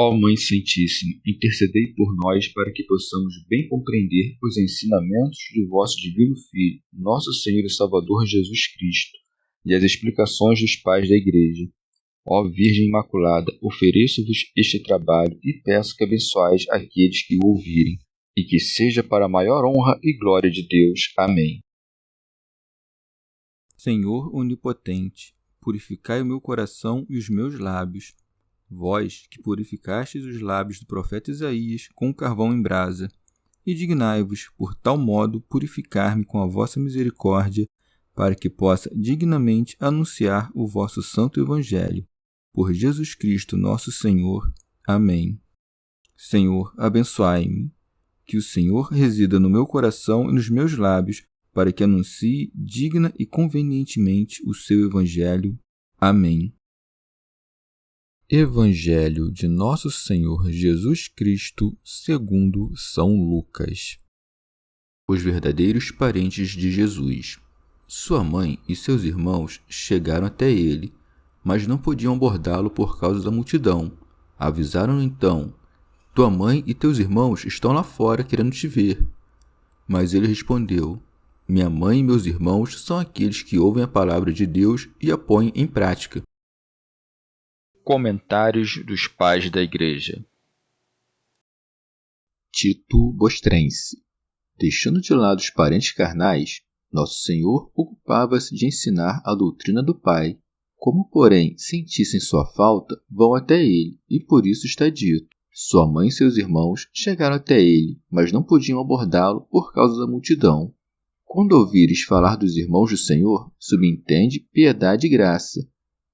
Ó Mãe Santíssima, intercedei por nós para que possamos bem compreender os ensinamentos de vosso Divino Filho, nosso Senhor e Salvador Jesus Cristo, e as explicações dos pais da Igreja. Ó Virgem Imaculada, ofereço-vos este trabalho e peço que abençoeis aqueles que o ouvirem, e que seja para a maior honra e glória de Deus. Amém. Senhor onipotente, purificai o meu coração e os meus lábios. Vós, que purificastes os lábios do profeta Isaías com carvão em brasa, e dignai-vos, por tal modo, purificar-me com a vossa misericórdia, para que possa dignamente anunciar o vosso santo Evangelho. Por Jesus Cristo nosso Senhor. Amém. Senhor, abençoai-me. Que o Senhor resida no meu coração e nos meus lábios, para que anuncie digna e convenientemente o seu Evangelho. Amém. Evangelho de Nosso Senhor Jesus Cristo segundo São Lucas. Os verdadeiros parentes de Jesus. Sua mãe e seus irmãos chegaram até ele, mas não podiam abordá-lo por causa da multidão. Avisaram-no então: tua mãe e teus irmãos estão lá fora querendo te ver. Mas ele respondeu: minha mãe e meus irmãos são aqueles que ouvem a palavra de Deus e a põem em prática. Comentários dos Pais da Igreja. Tito Bostrense. Deixando de lado os parentes carnais, Nosso Senhor ocupava-se de ensinar a doutrina do Pai. Como, porém, sentissem sua falta, vão até ele, e por isso está dito: sua mãe e seus irmãos chegaram até ele, mas não podiam abordá-lo por causa da multidão. Quando ouvires falar dos irmãos do Senhor, subentende piedade e graça.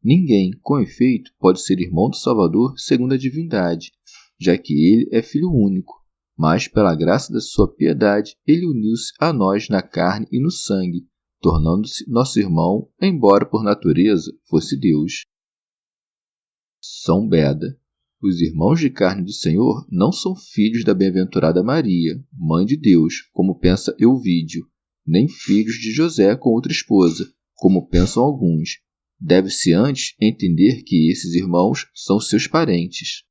Ninguém, com efeito, pode ser irmão do Salvador segundo a divindade, já que ele é filho único. Mas, pela graça da sua piedade, ele uniu-se a nós na carne e no sangue, tornando-se nosso irmão, embora por natureza fosse Deus. São Beda. Os irmãos de carne do Senhor não são filhos da bem-aventurada Maria, mãe de Deus, como pensa Euvídio, nem filhos de José com outra esposa, como pensam alguns. Deve-se antes entender que esses irmãos são seus parentes.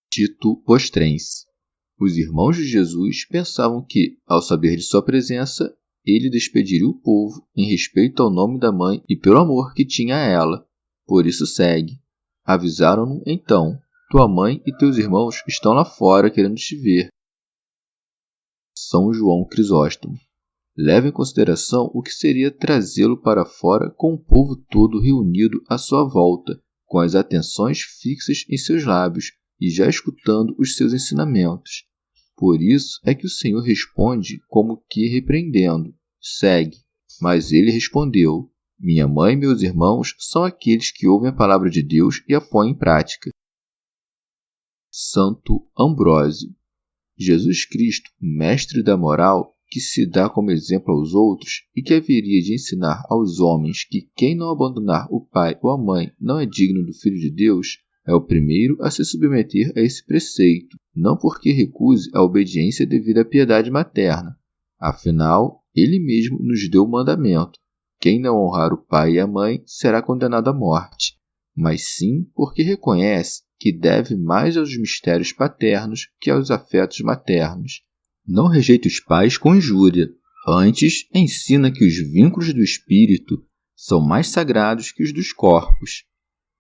Tito Bostrense. Os irmãos de Jesus pensavam que, ao saber de sua presença, ele despediria o povo em respeito ao nome da mãe e pelo amor que tinha a ela. Por isso segue. Avisaram-no então: tua mãe e teus irmãos estão lá fora querendo te ver. São João Crisóstomo. Leva em consideração o que seria trazê-lo para fora com o povo todo reunido à sua volta, com as atenções fixas em seus lábios e já escutando os seus ensinamentos. Por isso é que o Senhor responde como que repreendendo: segue. Mas ele respondeu: minha mãe e meus irmãos são aqueles que ouvem a palavra de Deus e a põem em prática. Santo Ambrósio. Jesus Cristo, mestre da moral, que se dá como exemplo aos outros e que haveria de ensinar aos homens que quem não abandonar o pai ou a mãe não é digno do Filho de Deus, é o primeiro a se submeter a esse preceito, não porque recuse a obediência devido à piedade materna. Afinal, ele mesmo nos deu o mandamento: quem não honrar o pai e a mãe será condenado à morte, mas sim porque reconhece que deve mais aos mistérios paternos que aos afetos maternos. Não rejeita os pais com injúria, antes ensina que os vínculos do espírito são mais sagrados que os dos corpos.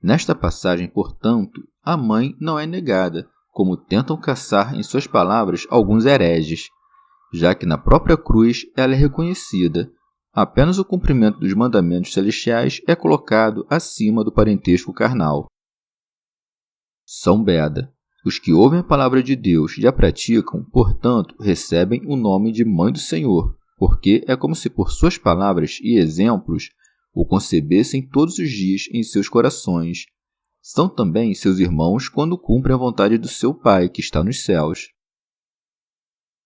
Nesta passagem, portanto, a mãe não é negada, como tentam caçar em suas palavras alguns hereges, já que na própria cruz ela é reconhecida. Apenas o cumprimento dos mandamentos celestiais é colocado acima do parentesco carnal. São Beda. Os que ouvem a palavra de Deus e a praticam, portanto, recebem o nome de Mãe do Senhor, porque é como se por suas palavras e exemplos o concebessem todos os dias em seus corações. São também seus irmãos quando cumprem a vontade do seu Pai, que está nos céus.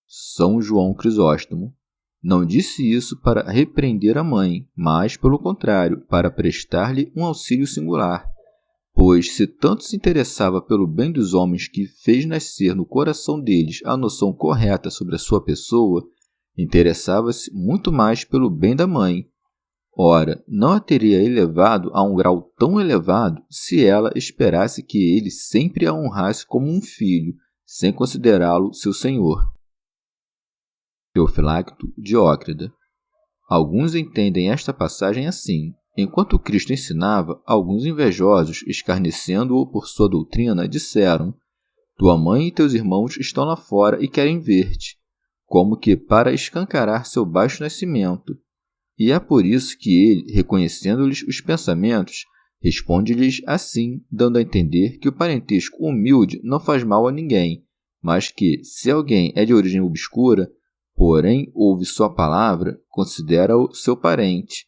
São João Crisóstomo. Não disse isso para repreender a mãe, mas, pelo contrário, para prestar-lhe um auxílio singular. Pois, se tanto se interessava pelo bem dos homens que fez nascer no coração deles a noção correta sobre a sua pessoa, interessava-se muito mais pelo bem da mãe. Ora, não a teria elevado a um grau tão elevado se ela esperasse que ele sempre a honrasse como um filho, sem considerá-lo seu senhor. Teofilacto Diócrida. Alguns entendem esta passagem assim. Enquanto Cristo ensinava, alguns invejosos, escarnecendo-o por sua doutrina, disseram: Tua mãe e teus irmãos estão lá fora e querem ver-te, como que para escancarar seu baixo nascimento. E é por isso que ele, reconhecendo-lhes os pensamentos, responde-lhes assim, dando a entender que o parentesco humilde não faz mal a ninguém, mas que, se alguém é de origem obscura, porém ouve sua palavra, considera-o seu parente.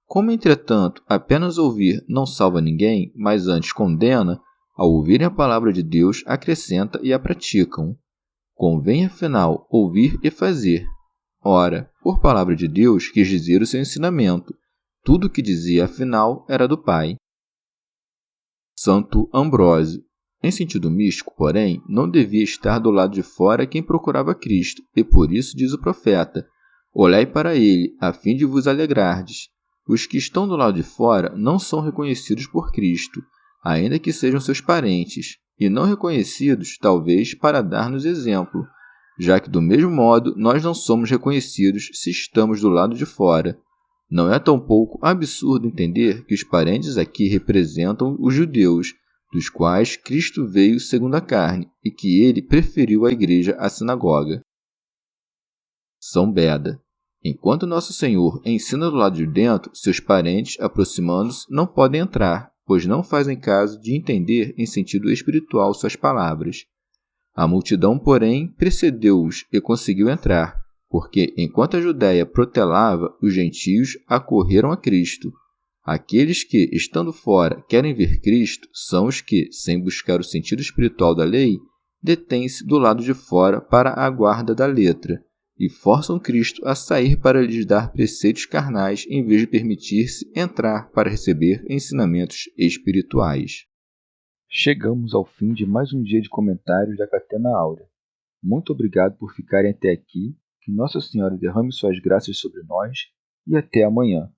Como, entretanto, apenas ouvir não salva ninguém, mas antes condena, ao ouvirem a palavra de Deus, acrescenta e a praticam. Convém, afinal, ouvir e fazer. Ora, por palavra de Deus quis dizer o seu ensinamento. Tudo o que dizia, afinal, era do Pai. Santo Ambrósio. Em sentido místico, porém, não devia estar do lado de fora quem procurava Cristo, e por isso diz o profeta: Olhai para ele, a fim de vos alegrardes. Os que estão do lado de fora não são reconhecidos por Cristo, ainda que sejam seus parentes, e não reconhecidos, talvez, para dar-nos exemplo, já que, do mesmo modo, nós não somos reconhecidos se estamos do lado de fora. Não é tampouco absurdo entender que os parentes aqui representam os judeus, dos quais Cristo veio segundo a carne, e que ele preferiu a igreja à sinagoga. São Beda. Enquanto Nosso Senhor ensina do lado de dentro, seus parentes, aproximando-se, não podem entrar, pois não fazem caso de entender em sentido espiritual suas palavras. A multidão, porém, precedeu-os e conseguiu entrar, porque, enquanto a Judéia protelava, os gentios acorreram a Cristo. Aqueles que, estando fora, querem ver Cristo, são os que, sem buscar o sentido espiritual da lei, detêm-se do lado de fora para a guarda da letra, e forçam Cristo a sair para lhes dar preceitos carnais em vez de permitir-se entrar para receber ensinamentos espirituais. Chegamos ao fim de mais um dia de comentários da Catena Áurea. Muito obrigado por ficarem até aqui, que Nossa Senhora derrame suas graças sobre nós e até amanhã.